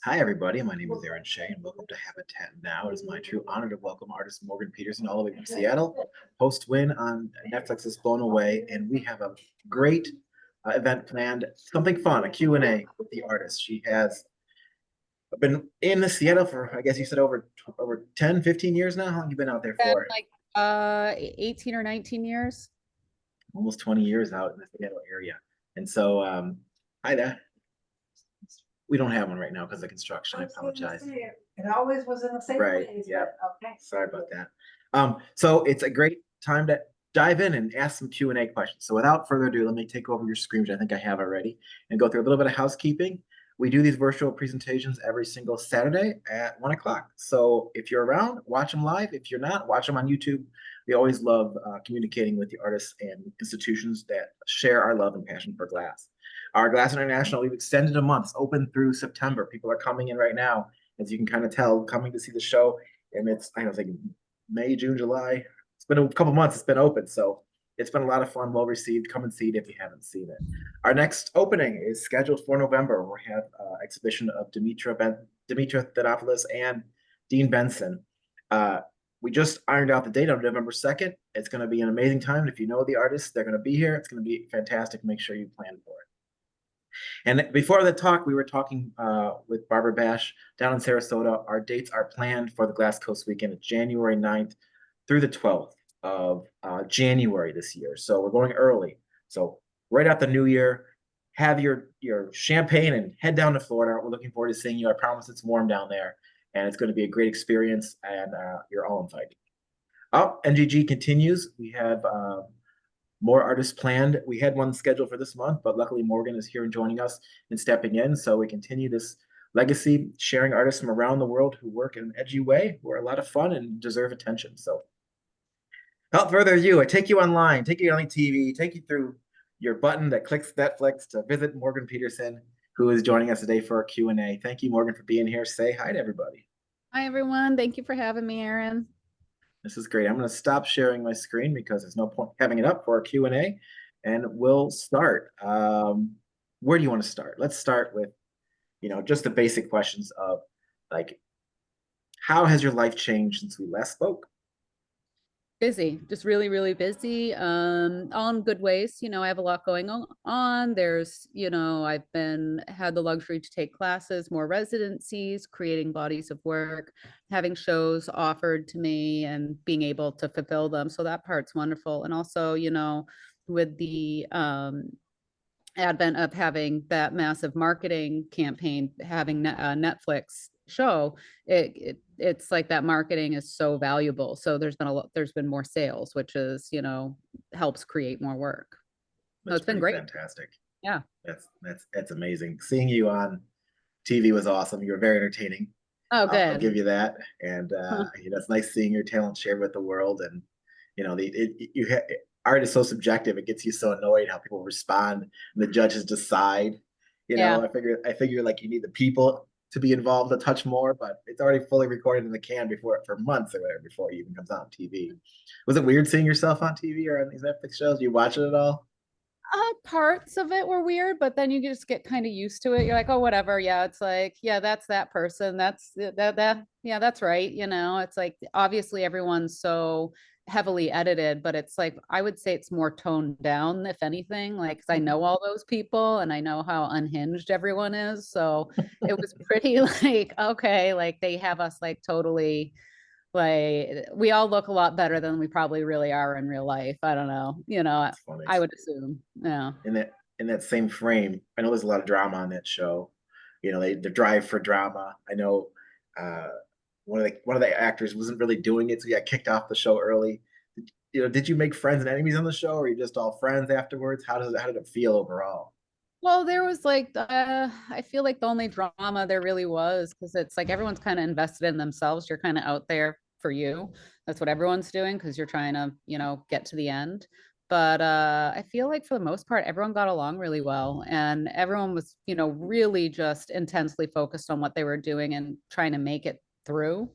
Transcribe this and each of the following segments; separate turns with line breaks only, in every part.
Hi, everybody. My name is Aaron Shea, and welcome to Habitat Now. It is my true honor to welcome artist Morgan Peterson all the way from Seattle. Post win on Netflix's Blown Away, and we have a great event planned, something fun, a Q&A with the artist. She has been in Seattle for, I guess you said over 10, 15 years now. How long have you been out there
Been
for?
like 18 or 19 years.
Almost 20 years out in the Seattle area. And so, hi there. We don't have one right now because of construction. I apologize.
It always was in the same
Right.
place,
Yeah.
but okay.
Sorry about that. So it's a great time to dive in and ask some Q&A questions. So without further ado, let me take over your screen, which I think I have already, and go through a little bit of housekeeping. We do these virtual presentations every single Saturday at 1 o'clock. So if you're around, watch them live. If you're not, watch them on YouTube. We always love communicating with the artists and institutions that share our love and passion for glass. Our Glass International, we've extended a month, it's open through September. People are coming in right now, as you can kind of tell, coming to see the show. And it's, I don't think, May, June, July. It's been a couple months, it's been open. So it's been a lot of fun, well received. Come and see it if you haven't seen it. Our next opening is scheduled for November. We have exhibition of Dimitra Thanopoulos and Dean Benson. We just ironed out the date on November 2nd. It's going to be an amazing time. If you know the artists, they're going to be here. It's going to be fantastic. Make sure you plan for it. And before the talk, we were talking with Barbara Bash down in Sarasota. Our dates are planned for the Glass Coast weekend of January 9th through the 12th of January this year. So we're going early. So right after the new year, have your champagne and head down to Florida. We're looking forward to seeing you. I promise it's warm down there, and it's going to be a great experience, and you're all invited. NGG continues. We have more artists planned. We had one scheduled for this month, but luckily Morgan is here and joining us and stepping in. So we continue this legacy, sharing artists from around the world who work in an edgy way, who are a lot of fun and deserve attention. So without further ado, I take you online, take you on TV, take you through your button that clicks Netflix to visit Morgan Peterson, who is joining us today for a Q&A. Thank you, Morgan, for being here. Say hi to everybody.
Hi, everyone. Thank you for having me, Aaron.
This is great. I'm going to stop sharing my screen because there's no point having it up for a Q&A, and we'll start. Where do you want to start? Let's start with, just the basic questions of like, how has your life changed since we last spoke?
Busy, just really, really busy. All in good ways. I have a lot going on. There's, I've had the luxury to take classes, more residencies, creating bodies of work, having shows offered to me and being able to fulfill them. So that part's wonderful. And also, with the advent of having that massive marketing campaign, having a Netflix show, it's like that marketing is so valuable. So there's been more sales, which is, helps create more work. So it's been great.
Fantastic.
Yeah.
That's amazing. Seeing you on TV was awesome. You were very entertaining.
Oh,
I'll
good.
give you that. And it's nice seeing your talent shared with the world. And art is so subjective. It gets you so annoyed how people respond and the judges decide.
Yeah.
I figure like you need the people to be involved a touch more, but it's already fully recorded in the can for months or whatever before it even comes out on TV. Was it weird seeing yourself on TV or on these Netflix shows? Do you watch it at all?
Parts of it were weird, but then you just get kind of used to it. You're like, oh, whatever. Yeah, it's like, yeah, that's that person. That's that. Yeah, that's right. It's like obviously everyone's so heavily edited, but it's like I would say it's more toned down, if anything. Like, 'cause I know all those people and I know how unhinged everyone is. So it was pretty like, okay, like they have us like totally like we all look a lot better than we probably really are in real life. I don't know.
It's funny.
I would assume. Yeah.
In that same frame, I know there's a lot of drama on that show. They drive for drama. I know uh, one of the actors wasn't really doing it, so he got kicked off the show early. Did you make friends and enemies on the show, or are you just all friends afterwards? How did it feel overall?
Well, there was like I feel like the only drama there really was because it's like everyone's kind of invested in themselves. You're kind of out there for you. That's what everyone's doing because you're trying to, get to the end. But I feel like for the most part, everyone got along really well and everyone was, really just intensely focused on what they were doing and trying to make it through.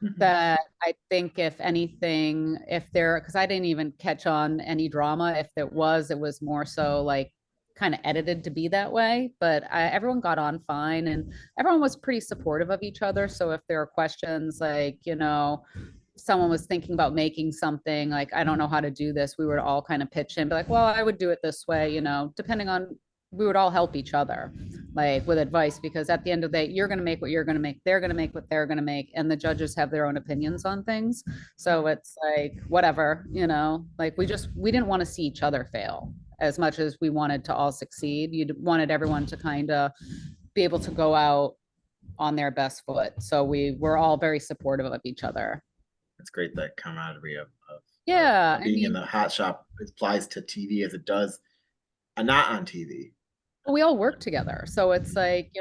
Mhm.
That I think if anything, if there, because I didn't even catch on any drama. If there was, it was more so like kind of edited to be that way, but everyone got on fine and everyone was pretty supportive of each other. So if there are questions like, someone was thinking about making something like, I don't know how to do this, we would all kind of pitch in, be like, well, I would do it this way, depending on, we would all help each other like with advice, because at the end of the day, you're going to make what you're going to make, they're going to make what they're going to make, and the judges have their own opinions on things. So it's like, whatever, like we didn't want to see each other fail as much as we wanted to all succeed. You wanted everyone to kind of be able to go out on their best foot. So we were all very supportive of each other.
It's great, that camaraderie of
Yeah,
being in the hot shop applies to TV as it does not on TV.
we all work together. So it's like,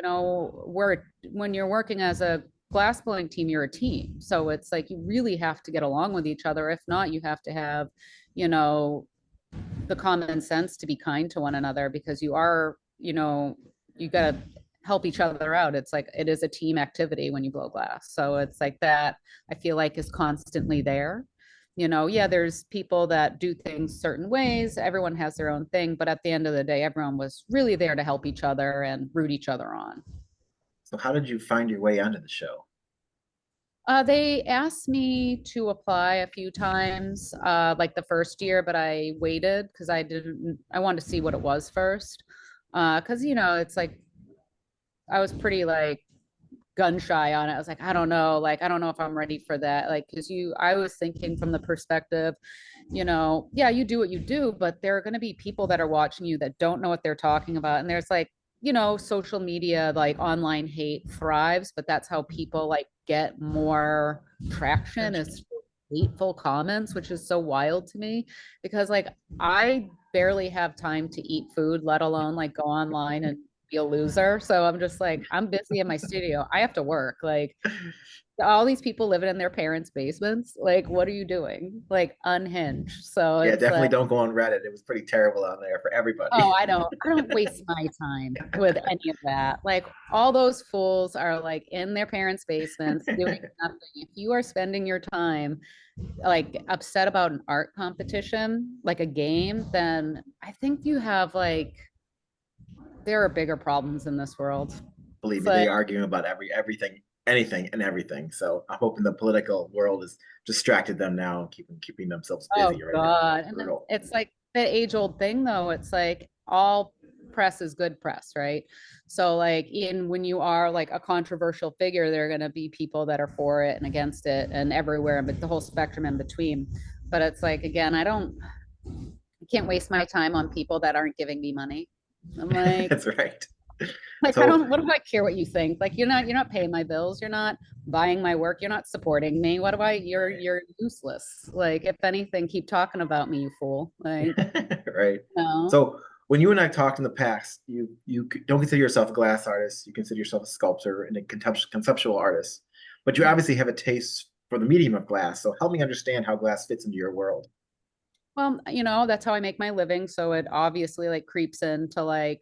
when you're working as a glass blowing team, you're a team. So it's like you really have to get along with each other. If not, you have to have, the common sense to be kind to one another, because you are, you got to help each other out. It's like it is a team activity when you blow glass. So it's like that, I feel like, is constantly there. Yeah, there's people that do things certain ways. Everyone has their own thing, but at the end of the day, everyone was really there to help each other and root each other on.
So how did you find your way onto the show?
They asked me to apply a few times, like the first year, but I waited because I wanted to see what it was first. Because, it's like, I was pretty like gun shy on it. I was like, I don't know if I'm ready for that. Like, I was thinking from the perspective, yeah, you do what you do, but there are going to be people that are watching you that don't know what they're talking about. And there's like, social media, like online hate thrives, but that's how people like get more traction is hateful comments, which is so wild to me, because like I barely have time to eat food, let alone like go online and be a loser. So I'm just like, I'm busy in my studio. I have to work. Like all these people living in their parents' basements. Like, what are you doing? Like unhinged. So
Yeah,
it's
definitely
like,
don't go on Reddit. It was pretty terrible on there for everybody.
oh, I don't waste my time with any of that. Like all those fools are like in their parents' basements doing nothing. If you are spending your time like upset about an art competition, like a game, then I think you have like, there are bigger problems in this world.
Believe
It's
me, they
like,
arguing about everything, anything and everything. So I'm hoping the political world has distracted them now and keeping themselves
oh
busy right
God.
now.
And then
Brutal.
it's like the age old thing though. It's like all press is good press, right? So like when you are like a controversial figure, there are gonna be people that are for it and against it and everywhere, but the whole spectrum in between. But it's like, again, I can't waste my time on people that aren't giving me money. I'm like,
That's right.
I
So
don't, what do I care what you think? Like, you're not paying my bills. You're not buying my work. You're not supporting me. You're useless. Like, if anything, keep talking about me, you fool. Like,
right.
no.
So when you and I talked in the past, you don't consider yourself a glass artist. You consider yourself a sculptor and a conceptual artist, but you obviously have a taste for the medium of glass. So help me understand how glass fits into your world.
Well, that's how I make my living. So it obviously like creeps into like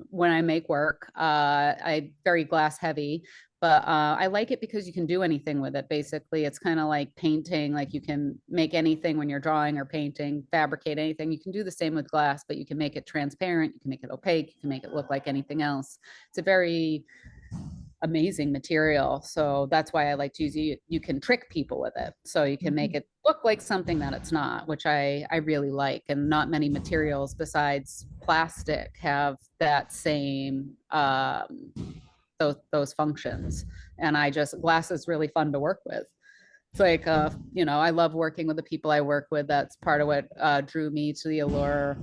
when I make work. I very glass heavy, but I like it because you can do anything with it. Basically, it's kind of like painting. Like you can make anything when you're drawing or painting, fabricate anything. You can do the same with glass, but you can make it transparent. You can make it opaque. You can make it look like anything else. It's a very amazing material. So that's why I like to use it. You can trick people with it. So you can make it look like something that it's not, which I really like. And not many materials besides plastic have that same those functions. And glass is really fun to work with. It's like I love working with the people I work with. That's part of what drew me to the allure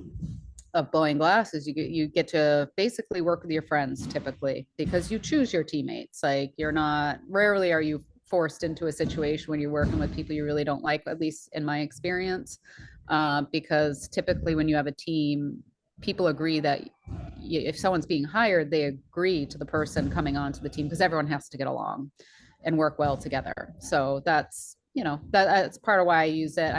of blowing glass is you get to basically work with your friends typically because you choose your teammates. Like rarely are you forced into a situation when you're working with people you really don't like, at least in my experience. Because typically when you have a team, people agree that if someone's being hired, they agree to the person coming onto the team because everyone has to get along and work well together. So that's part of why I use it.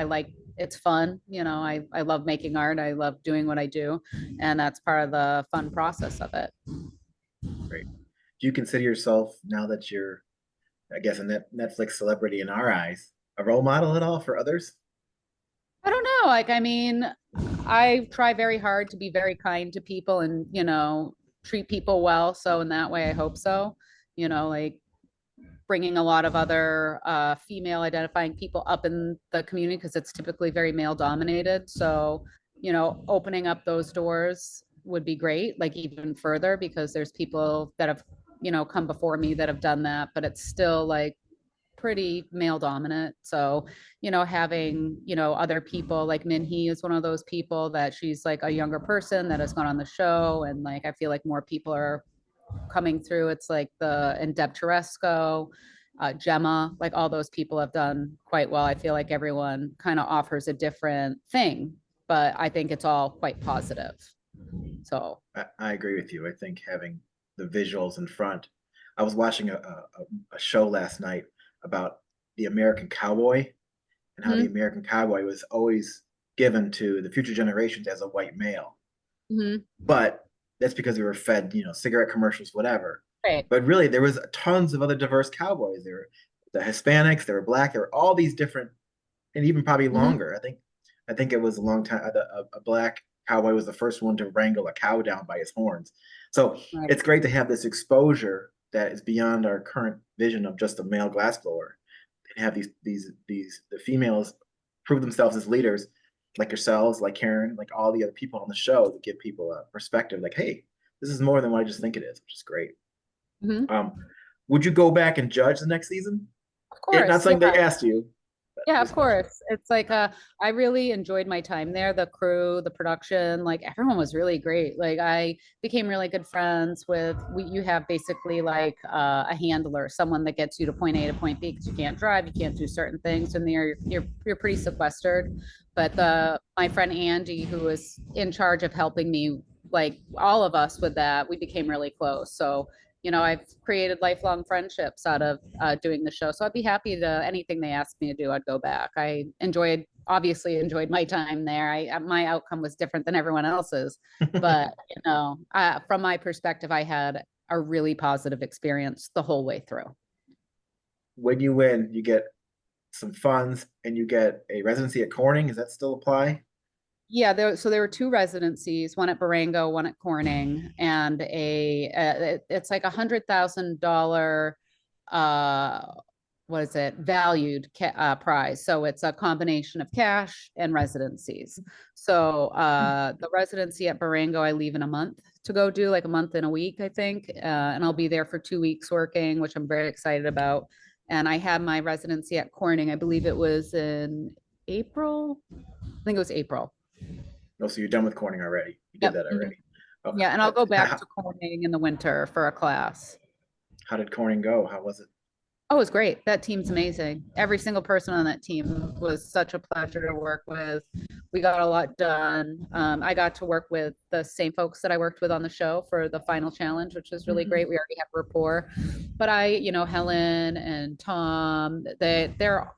It's fun. I love making art. I love doing what I do. And that's part of the fun process of it.
Great. Do you consider yourself, now that you're, I guess, a Netflix celebrity in our eyes, a role model at all for others?
I don't know. Like, I mean, I try very hard to be very kind to people and, you know, treat people well. So in that way, I hope so. You know, like bringing a lot of other female identifying people up in the community because it's typically very male dominated. So, you know, opening up those doors would be great, like even further, because there's people that have, you know, come before me that have done that, but it's still like pretty male dominant. So, you know, having, you know, other people like Minhee is one of those people that she's like a younger person that has gone on the show. And like, I feel like more people are coming through. It's like and Deb Teresco, Gemma, like all those people have done quite well. I feel like everyone kind of offers a different thing, but I think it's all quite positive. So
I agree with you. I think having the visuals in front. I was watching a show last night about the American cowboy and how the
mhm,
American cowboy was always given to the future generations as a white male.
mhm,
But that's because we were fed, you know, cigarette commercials, whatever.
right.
But really, there was tons of other diverse cowboys. There were the Hispanics, there were black, there were all these different, and even probably
Mhm,
longer. I think it was a long time. A black cowboy was the first one to wrangle a cow down by his horns. So
right.
it's great to have this exposure that is beyond our current vision of just a male glassblower, and have the females prove themselves as leaders, like yourselves, like Karen, like all the other people on the show, to give people a perspective. Like, hey, this is more than what I just think it is, which is great.
Mhm.
Um, would you go back and judge the next season?
Of
Not
course.
saying they asked you, but
Yeah, of
just question.
course. It's like I really enjoyed my time there. The crew, the production, like everyone was really great. Like I became really good friends with you have basically like a handler, someone that gets you to point A to point B because you can't drive, you can't do certain things, and there you're pretty sequestered. But the my friend Andy, who was in charge of helping me, like all of us with that, we became really close. So you know, I've created lifelong friendships out of doing the show. So I'd be happy to anything they asked me to do, I'd go back. I obviously enjoyed my time there. My outcome was different than everyone else's, but you know, from my perspective, I had a really positive experience the whole way through.
When you win, you get some funds and you get a residency at Corning. Does that still apply?
Yeah, so there were two residencies, one at Barango, one at Corning, and it's like $100,000 what is it valued prize. So it's a combination of cash and residencies. So the residency at Barango I leave in a month to go do, like a month and a week I think, and I'll be there for 2 weeks working, which I'm very excited about. And I had my residency at Corning, I believe it was in April. I think it was April.
No, so you're done with Corning already. You did
Yep.
that
Mhm.
already. Okay.
Yeah, and I'll go back to Corning in the winter for a class.
How did Corning go? How was it?
Oh, it was great. That team's amazing. Every single person on that team was such a pleasure to work with. We got a lot done. I got to work with the same folks that I worked with on the show for the final challenge, which was really great. We already have rapport. But you know, Helen and Tom, they're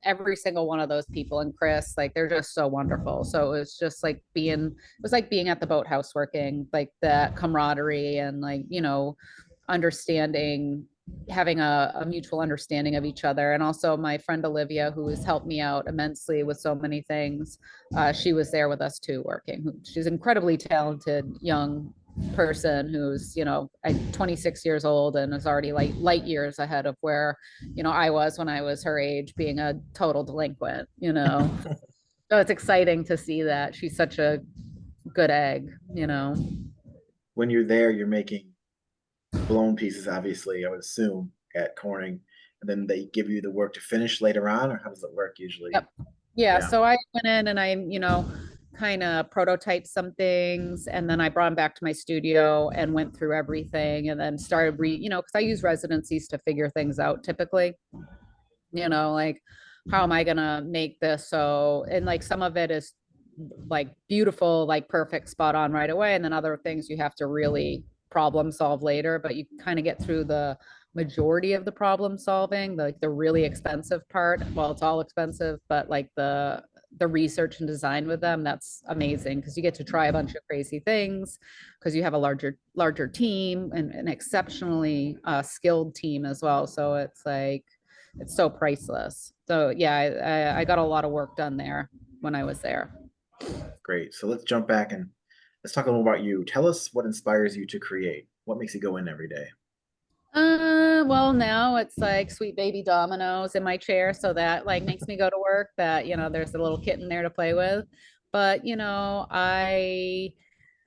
every single one of those people, and Chris, like they're just so wonderful. So it was just like it was like being at the boathouse working, like that camaraderie and like, you know, understanding, having a mutual understanding of each other. And also my friend Olivia, who has helped me out immensely with so many things. She was there with us too, working. She's an incredibly talented young person who's, you know, 26 years old and is already like light years ahead of where, you know, I was when I was her age, being a total delinquent, you know. So it's exciting to see that she's such a good egg, you know.
When you're there, you're making blown pieces, obviously, I would assume, at Corning. And then they give you the work to finish later on, or how does it work usually?
Yep. Yeah,
Yeah.
so I went in and I, you know, kind of prototyped some things, and then I brought them back to my studio and went through everything and then started you know, because I use residencies to figure things out typically, you know, like how am I gonna make this so, and like some of it is like beautiful, like perfect, spot on right away, and then other things you have to really problem solve later, but you kind of get through the majority of the problem solving, like the really expensive part. Well, it's all expensive, but like the research and design with them, that's amazing because you get to try a bunch of crazy things because you have a larger team and an exceptionally skilled team as well. So it's like it's so priceless. So yeah, I got a lot of work done there when I was there.
Great. So let's jump back and let's talk a little about you. Tell us what inspires you to create. What makes you go in every day?
Well, now it's like sweet baby dominoes in my chair, so that like makes me go to work. That there's a little kitten there to play with. But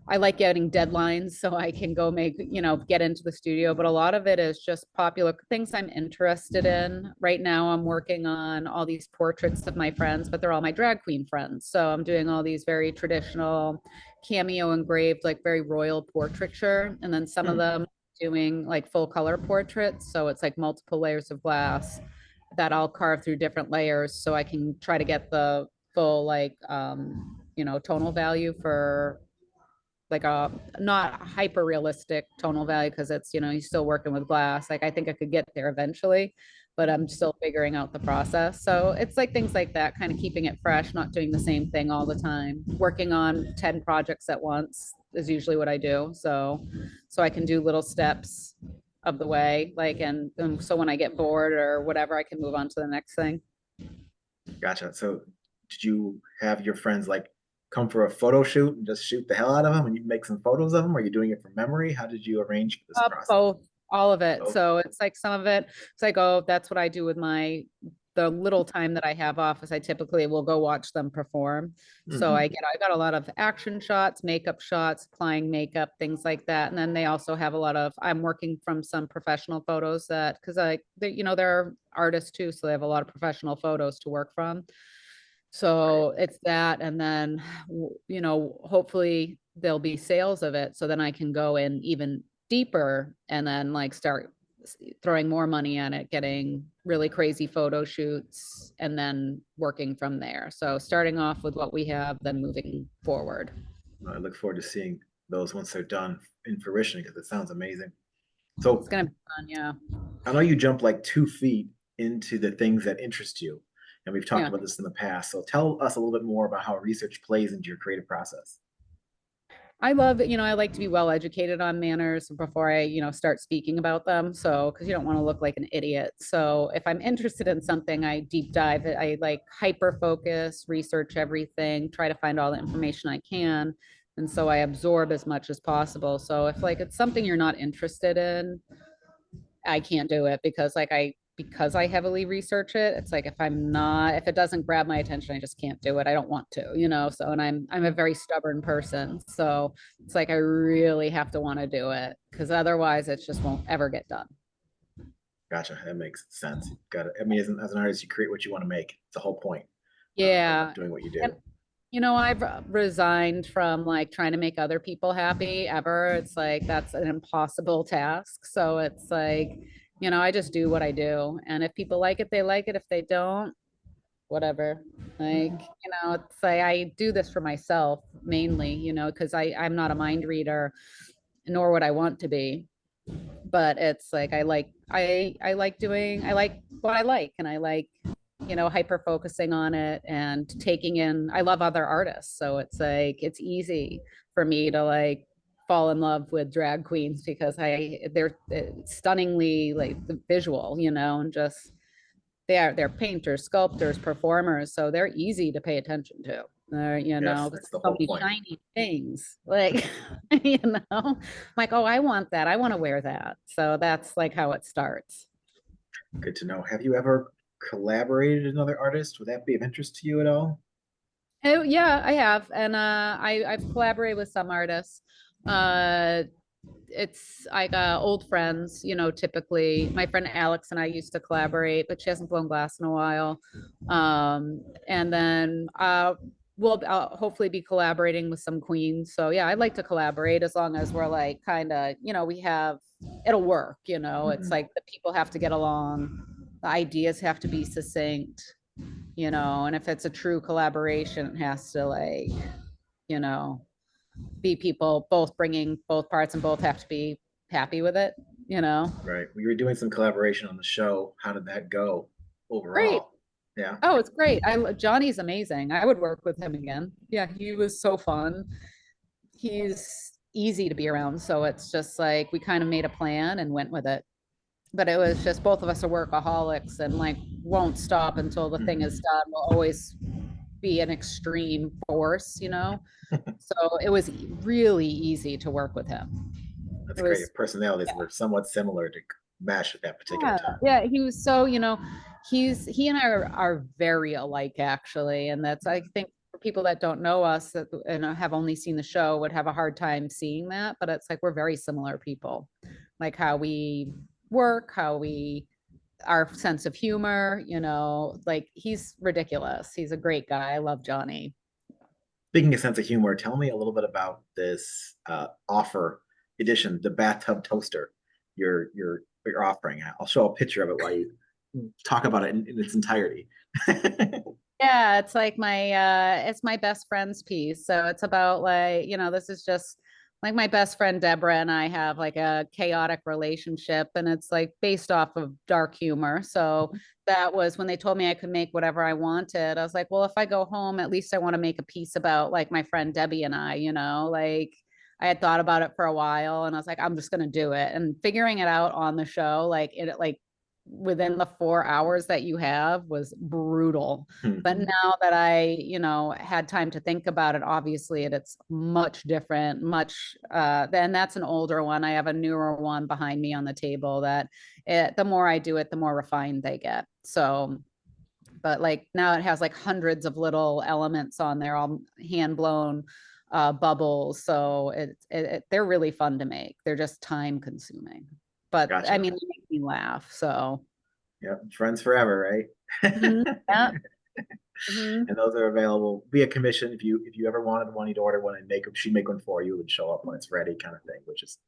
I like getting deadlines so I can go get into the studio. But a lot of it is just popular things I'm interested in. Right now, I'm working on all these portraits of my friends, but they're all my drag queen friends. So I'm doing all these very traditional cameo engraved, like very royal portraiture. And then some of
Hmm.
them doing like full color portraits. So it's like multiple layers of glass that I'll carve through different layers so I can try to get the full like tonal value for like a not hyper realistic tonal value because it's you're still working with glass. Like I think I could get there eventually, but I'm still figuring out the process. So it's like things like that, kind of keeping it fresh, not doing the same thing all the time. Working on 10 projects at once is usually what I do. So I can do little steps of the way, like and so when I get bored or whatever, I can move on to the next thing.
Gotcha. So did you have your friends like come for a photo shoot and just shoot the hell out of them and you make some photos of them? Are you doing it from memory? How did you arrange this process?
Both, all of it.
Oh,
So it's like some of it, it's like, oh, that's what I do with the little time that I have off is I typically will go watch them perform. So
mhm.
I got a lot of action shots, makeup shots, applying makeup, things like that. And then they also have a lot of, I'm working from some professional photos because they're artists too. So they have a lot of professional photos to work from.
Right.
So it's that, and then hopefully there'll be sales of it, so then I can go in even deeper and then like start throwing more money at it, getting really crazy photo shoots, and then working from there. So starting off with what we have, then moving forward.
I look forward to seeing those once they're done in fruition because it sounds amazing.
It's
So
gonna be fun, yeah.
I know you jump like 2 feet into the things that interest you, and we've talked
Yeah.
about this in the past. So tell us a little bit more about how research plays into your creative process.
I love, I like to be well educated on manners before I, start speaking about them. So, because you don't want to look like an idiot. So, if I'm interested in something, I deep dive it. I like hyper focus, research everything, try to find all the information I can. And so I absorb as much as possible. So, if like it's something you're not interested in, I can't do it because I heavily research it. It's like if it doesn't grab my attention, I just can't do it. I don't want to. So and I'm a very stubborn person. So it's like I really have to want to do it because otherwise it just won't ever get done.
Gotcha. That makes sense. Got it. I mean, as an artist, you create what you want to make. It's the whole point
Yeah.
of doing what you
And
do.
I've resigned from like trying to make other people happy ever. It's like that's an impossible task. So it's like, I just do what I do. And if people like it, they like it. If they don't, whatever. Like,
Mhm.
it's like I do this for myself mainly, because I'm not a mind reader, nor would I want to be. But it's like I like what I like, and I like hyper focusing on it and taking in. I love other artists, so it's like it's easy for me to like fall in love with drag queens because they're stunningly like the visual, and just they're painters, sculptors, performers, so they're easy to pay attention to.
Yes,
It's
that's the
so
whole
many
point.
shiny things. Like, I'm like, oh, I want that. I want to wear that. So that's like how it starts.
Good to know. Have you ever collaborated with another artist? Would that be of interest to you at all?
Oh yeah, I have, and I've collaborated with some artists. Uh, it's like old friends, typically my friend Alex and I used to collaborate, but she hasn't blown glass in a while. And then I'll hopefully be collaborating with some queens. So yeah, I'd like to collaborate as long as we're like kind of, it'll work, it's
Mhm.
like the people have to get along, the ideas have to be succinct, and if it's a true collaboration, it has to like, you know, be people both bringing both parts and both have to be happy with it.
Right. We were doing some collaboration on the show. How did that go
Great.
overall? Yeah.
Oh, it's great. Johnny's amazing. I would work with him again. Yeah, he was so fun. He's easy to be around. So it's just like we kind of made a plan and went with it. But it was just both of us are workaholics and like won't stop until the thing
Mhm.
is done. We'll always be an extreme force, you know? So it was really easy to work with him.
That's
It
great. Your
was,
personalities
yeah.
were somewhat similar to mesh at that particular
Yeah,
time.
yeah, he was so, you know, he and I are very alike actually, and that's I think for people that don't know us that and have only seen the show would have a hard time seeing that, but it's like we're very similar people, like how we work, how we our sense of humor, you know, like he's ridiculous. He's a great guy. I love Johnny.
Speaking of sense of humor, tell me a little bit about this offer edition, the bathtub toaster. You're offering. I'll show a picture of it while you talk about it in its entirety.
Yeah, it's my best friend's piece. So it's about like, you know, this is just like my best friend Deborah and I have like a chaotic relationship and it's like based off of dark humor. So that was when they told me I could make whatever I wanted. I was like, well, if I go home, at least I want to make a piece about like my friend Debbie and I, you know, like I had thought about it for a while and I was like, I'm just gonna do it. And figuring it out on the show, like within the 4 hours that you have was brutal. But
Mhm.
now that I, you know, had time to think about it, obviously it's much different, much then that's an older one. I have a newer one behind me on the table that the more I do it, the more refined they get. So, but like now it has like hundreds of little elements on there, all hand blown bubbles. So they're really fun to make. They're just time consuming. But I
Gotcha.
mean, they make me laugh. So
Yep, friends forever, right?
mhm, yeah. Mhm.
And those are available via commission. If you ever wanted one, you'd order one and she'd make one for you. It would show up when it's ready, kind of thing, which is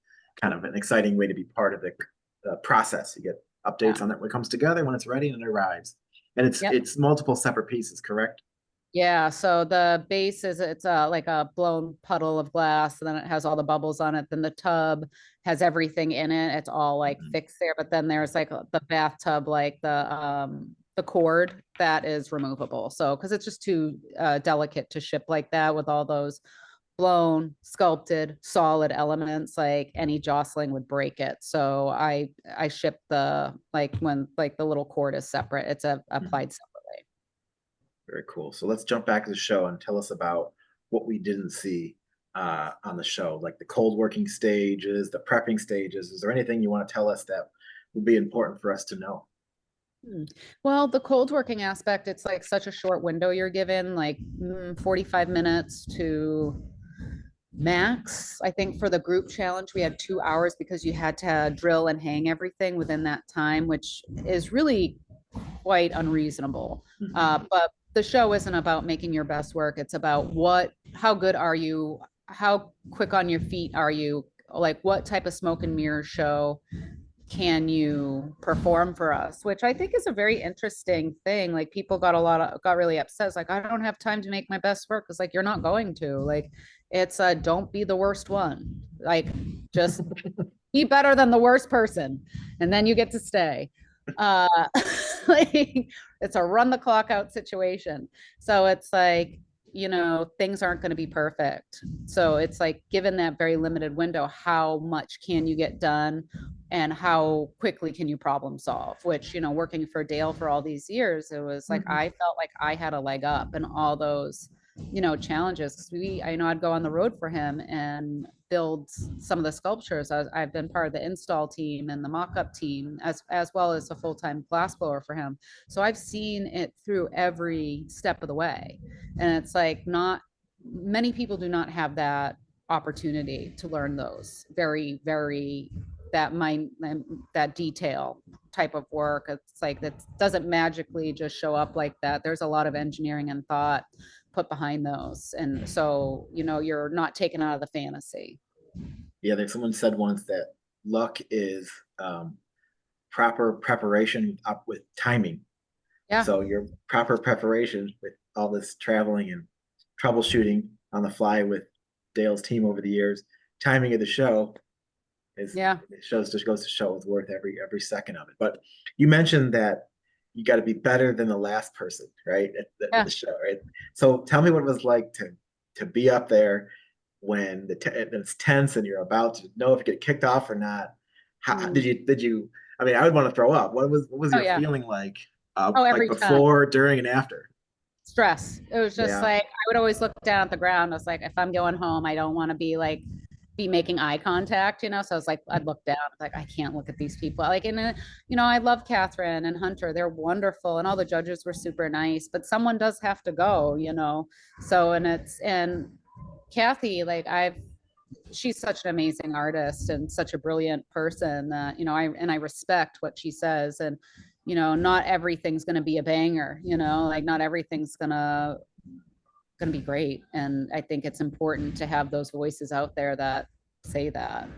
kind of an exciting way to be part of the process. You get
Yeah.
updates on it when it comes together, when it's ready, and it arrives. And it's
Yep.
it's multiple separate pieces, correct?
Yeah. So the base is it's like a blown puddle of glass, and then it has all the bubbles on it. Then the tub has everything in it. It's all like
Mhm.
fixed there. But then there's like the bathtub, like the cord that is removable. So because it's just too delicate to ship like that with all those blown, sculpted, solid elements, like any jostling would break it. So I ship the like when like the little cord is separate. It's
Mhm.
applied separately.
Very cool. So let's jump back to the show and tell us about what we didn't see on the show, like the cold working stages, the prepping stages. Is there anything you want to tell us that would be important for us to know?
Hmm. Well, the cold working aspect, it's like such a short window you're given, like 45 minutes to max. I think for the group challenge, we had 2 hours because you had to drill and hang everything within that time, which is really quite unreasonable.
Mhm.
But the show isn't about making your best work. It's about how good are you? How quick on your feet are you? Like, what type of smoke and mirror show can you perform for us? Which I think is a very interesting thing. Like, people got really upset. It's like, I don't have time to make my best work. It's like, you're not going to. Like, it's don't be the worst one. Like, just be better than the worst person, and then you get to stay. uh like it's a run the clock out situation. So it's like, you know, things aren't going to be perfect. So it's like, given that very limited window, how much can you get done and how quickly can you problem solve? Which, you know, working for Dale for all these years, it was like
Mhm.
I felt like I had a leg up in all those, you know, challenges. Because I know I'd go on the road for him and build some of the sculptures. I've been part of the install team and the mock-up team, as well as a full-time glassblower for him. So I've seen it through every step of the way. And it's like, not many people do not have that opportunity to learn those very, very that mind that detail type of work. It's like that doesn't magically just show up like that. There's a lot of engineering and thought put behind those. And so, you know, you're not taken out of the fantasy.
Yeah, there's someone said once that luck is proper preparation up with timing.
Yeah.
So your proper preparation with all this traveling and troubleshooting on the fly with Dale's team over the years, timing of the show is
Yeah.
it shows just goes to show it's worth every second of it. But you mentioned that you got to be better than the last person, right? At
Yeah.
the show, right? So tell me what it was like to be up there when it's tense and you're about to know if you get kicked off or not. How
Mm.
did you? I mean, I would want to throw up. What was
Oh
your
yeah.
feeling like?
Oh,
Like
every time.
before, during, and after?
stress. It was just
Yeah.
like, I would always look down at the ground. I was like, if I'm going home, I don't want to be making eye contact, So I was like, I'd look down, like, I can't look at these people. Like, and I love Catherine and Hunter. They're wonderful. And all the judges were super nice, but someone does have to go. So, and Kathy, like she's such an amazing artist and such a brilliant person that, I respect what she says. And, not everything's going to be a banger, like not everything's going to be great. And I think it's important to have those voices out there that say that.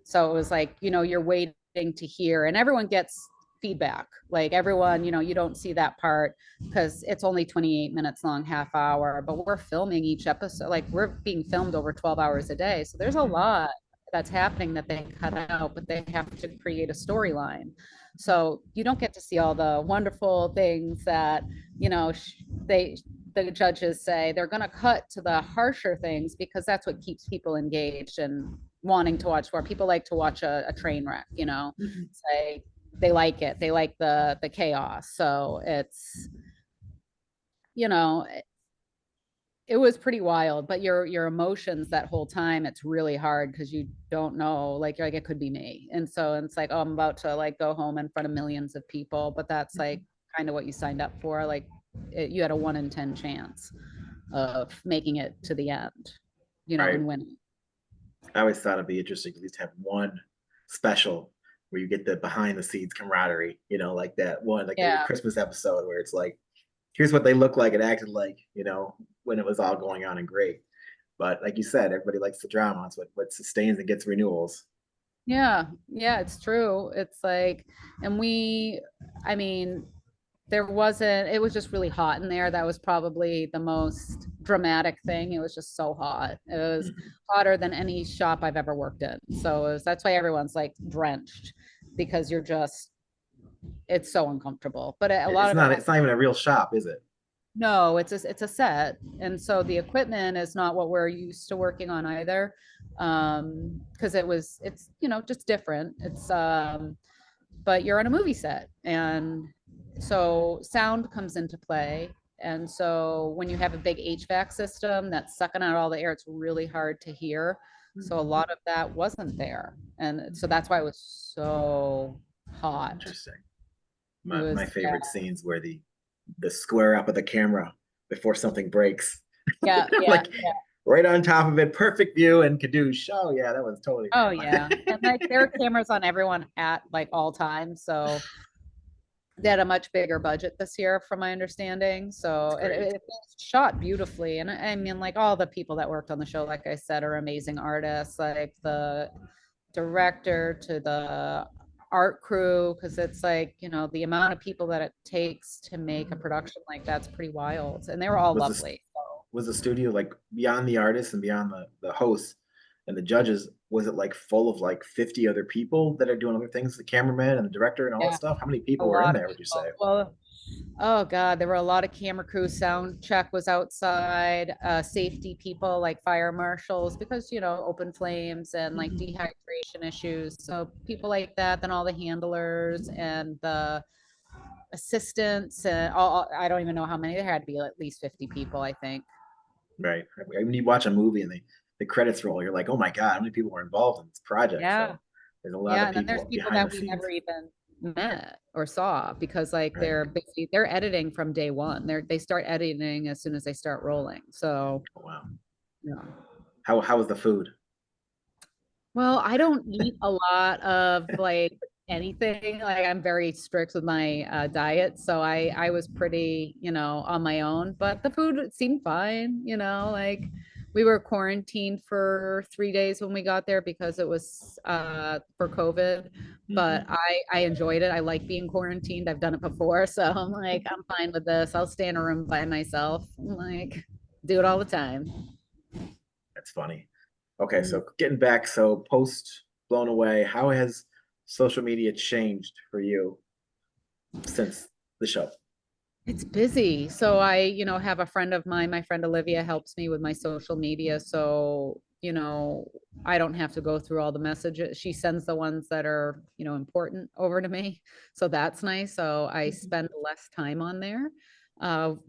So it was like, you're waiting to hear, and everyone gets feedback. Like everyone, you don't see that part because it's only 28 minutes long, half hour, but we're filming each episode. Like we're being filmed over 12 hours a day. So there's a lot that's happening that they cut out, but they have to create a storyline. So you don't get to see all the wonderful things that, the judges say. They're going to cut to the harsher things because that's what keeps people engaged and wanting to watch more. People like to watch a train wreck, say they like it. They like the chaos. So it's, you know, it was pretty wild, but your emotions that whole time, it's really hard because you don't know, like it could be me. And so it's like, oh, I'm about to like go home in front of millions of people, but that's like kind of what you signed up for. Like you had a 1 in 10 chance of making it to the end,
Right.
and winning.
I always thought it'd be interesting to at least have one special where you get the behind the scenes camaraderie, like that one, like the Christmas episode where it's like, here's what they look like and acted like, when it was all going on and great. But like you said, everybody likes the drama. It's what sustains and gets renewals.
Yeah, it's true. It's like, and I mean, it was just really hot in there. That was probably the most dramatic thing. It was just so hot. It was hotter than any shop I've ever worked in. So that's why everyone's like drenched, because it's so uncomfortable. But
It's not even a real shop, is it?
No, it's a set. And so the equipment is not what we're used to working on either. Because it's, just different. But you're on a movie set. And so sound comes into play. And so when you have a big HVAC system that's sucking out all the air, it's really hard to hear. So a lot of that wasn't there. And so that's why it was so hot.
Interesting. My favorite scenes were the square up of the camera before something breaks.
Yeah.
Like right on top of it, perfect view and kadoosh. Oh yeah, that was totally
real. Oh yeah. And like there are cameras on everyone at like all times. So they had a much bigger budget this year from my understanding. So it was shot beautifully. And I mean, like all the people that worked on the show, like I said, are amazing artists, like the director to the art crew, because it's like, the amount of people that it takes to make a production like that's pretty wild. And they were all lovely.
Was the studio like beyond the artists and beyond the hosts and the judges, was it like full of like 50 other people that are doing other things, the cameraman and the director and all that stuff? How many people were in there, would you say?
Well, oh God, there were a lot of camera crew. Sound check was outside, safety people like fire marshals, because, open flames and like dehydration issues. So people like that, then all the handlers and the assistants and I don't even know how many. There had to be at least 50 people, I think.
Right. When you watch a movie and the credits roll, you're like, oh my God, how many people were involved in this project?
Yeah.
So there's a lot of people.
And there's people that we never even met or saw, because like they're editing from day one. They start editing as soon as they start rolling. So
wow.
Yeah.
How was the food?
Well, I don't eat a lot of like anything. Like I'm very strict with my diet, so I was pretty, on my own, but the food seemed fine. Like we were quarantined for 3 days when we got there because it was for COVID, but I enjoyed it. I like being quarantined. I've done it before, so I'm like, I'm fine with this. I'll stay in a room by myself. I'm like, do it all the time.
That's funny. Okay, so getting back, so post Blown Away, how has social media changed for you since the show?
It's busy. So I, have a friend of mine, my friend Olivia helps me with my social media. So, I don't have to go through all the messages. She sends the ones that are, important over to me. So that's nice. So I spend less time on there.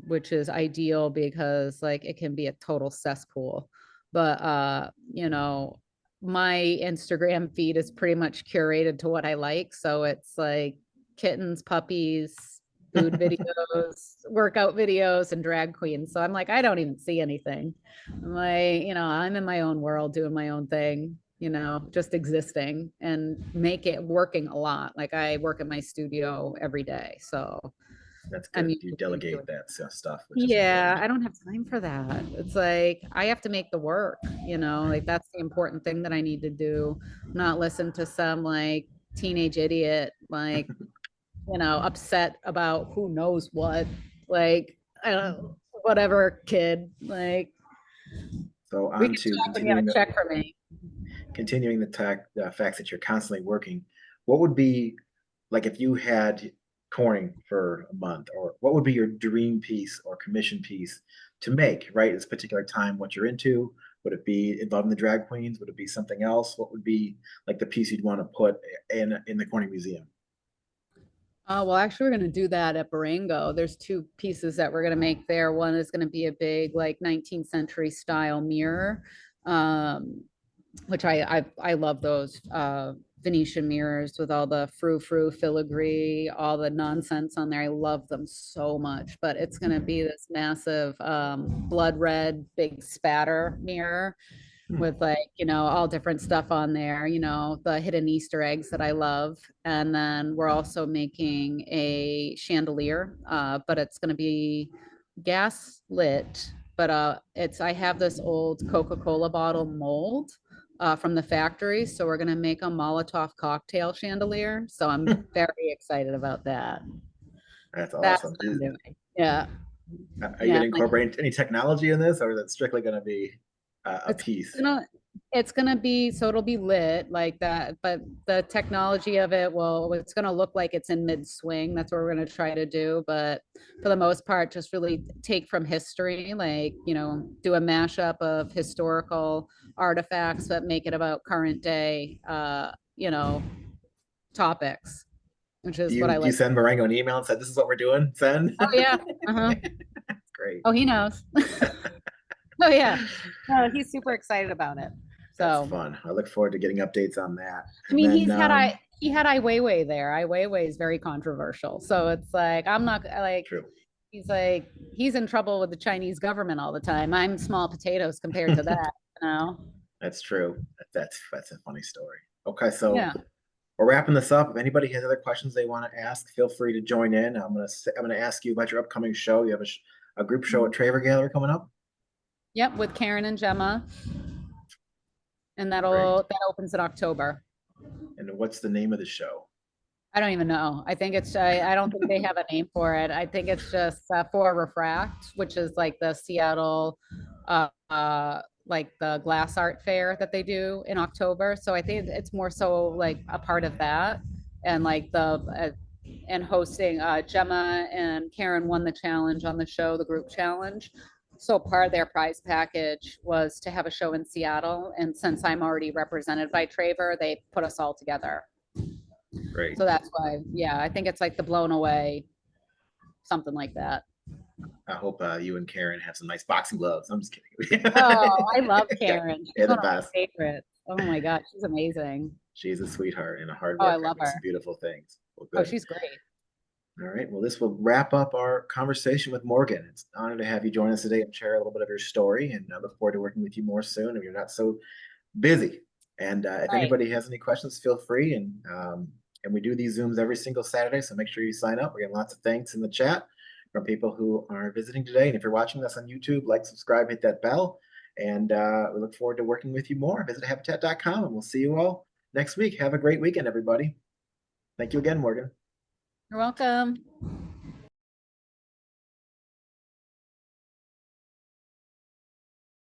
which is ideal because like it can be a total cesspool. But you know, my Instagram feed is pretty much curated to what I like. So it's like kittens, puppies, food videos, workout videos, and drag queens. So I'm like, I don't even see anything. I'm like, you know, I'm in my own world doing my own thing, you know, just existing and make it working a lot. Like I work at my studio every day. So
That's
I'm
good.
used
You
to
delegate
doing.
that stuff, which is
Yeah,
important.
I don't have time for that. It's like I have to make the work, you know, like that's the important thing that I need to do, not listen to some like teenage idiot, like, you know, upset about who knows what, like, I don't know, whatever kid, like,
So
we
on
can
to
talk when you have a check for me.
continuing the facts that you're constantly working. What would be like if you had touring for a month, or what would be your dream piece or commission piece to make, right? At this particular time, what you're into? Would it be involving the drag queens? Would it be something else? What would be like the piece you'd want to put in the Corning Museum?
Well, actually, we're going to do that at Barango. There's two pieces that we're going to make there. One is going to be a big, like 19th century style mirror, um, which I love those Venetian mirrors with all the frou-frou filigree, all the nonsense on there. I love them so much. But it's going to be this massive blood red, big spatter mirror with like, you know, all different stuff on there, you know, the hidden Easter eggs that I love. And then we're also making a chandelier, but it's going to be gas lit. But I have this old Coca-Cola bottle mold from the factory. So we're going to make a Molotov cocktail chandelier. So I'm very excited about that.
That's
That's
awesome.
what I'm doing. Yeah.
Are you
Yeah.
going to incorporate any technology in this, or is it strictly going to be a
It's
piece?
gonna it's gonna be so it'll be lit like that, but the technology of it will it's gonna look like it's in mid swing. That's what we're gonna try to do. But for the most part, just really take from history, like, you know, do a mashup of historical artifacts, but make it about current day you know, topics, which
Do
is what
you
I
do you
like.
send Marengo an email and say this is what we're doing? Send.
Oh yeah. Uh-huh.
Great.
Oh, he knows. Oh yeah. No, he's super excited about it.
That's
So
fun. I look forward to getting updates on that.
I
And
mean,
then
he had Ai Weiwei there. Ai Weiwei is very controversial. So it's like I'm not like
true.
he's like he's in trouble with the Chinese government all the time. I'm small potatoes compared to that, you know.
That's true. That's a funny story. Okay, so
Yeah.
we're wrapping this up. If anybody has other questions they want to ask, feel free to join in. I'm gonna ask you about your upcoming show. You have a group show at Traver Gallery coming up.
Yep, with Karen and Gemma. And
Great.
that opens in October.
And what's the name of the show?
I don't even know. I think it's I don't think they have a name for it. I think it's just for Refract, which is like the Seattle like the glass art fair that they do in October. So I think it's more so like a part of that and like the and hosting Gemma and Karen won the challenge on the show, the group challenge. So part of their prize package was to have a show in Seattle. And since I'm already represented by Traver, they put us all together.
Great.
So that's why, yeah, I think it's like the blown away, something like that.
I hope you and Karen have some nice boxing gloves. I'm just kidding.
Oh, I love
Yeah,
Karen. She's
they're the
one of my
best.
favorites. Oh my God, she's amazing.
She's a sweetheart and a hard
Oh, I
worker and
love
makes
her.
some beautiful things. Well,
Oh,
good.
she's great.
All right. Well, this will wrap up our conversation with Morgan. It's an honor to have you join us today and share a little bit of your story. And I look forward to working with you more soon if you're not so busy. And if
Right.
anybody has any questions, feel free. And we do these Zooms every single Saturday, so make sure you sign up. We get lots of thanks in the chat from people who are visiting today. And if you're watching us on YouTube, like, subscribe, hit that bell. And we look forward to working with you more. Visit habatat.com, and we'll see you all next week. Have a great weekend, everybody. Thank you again, Morgan.
You're welcome.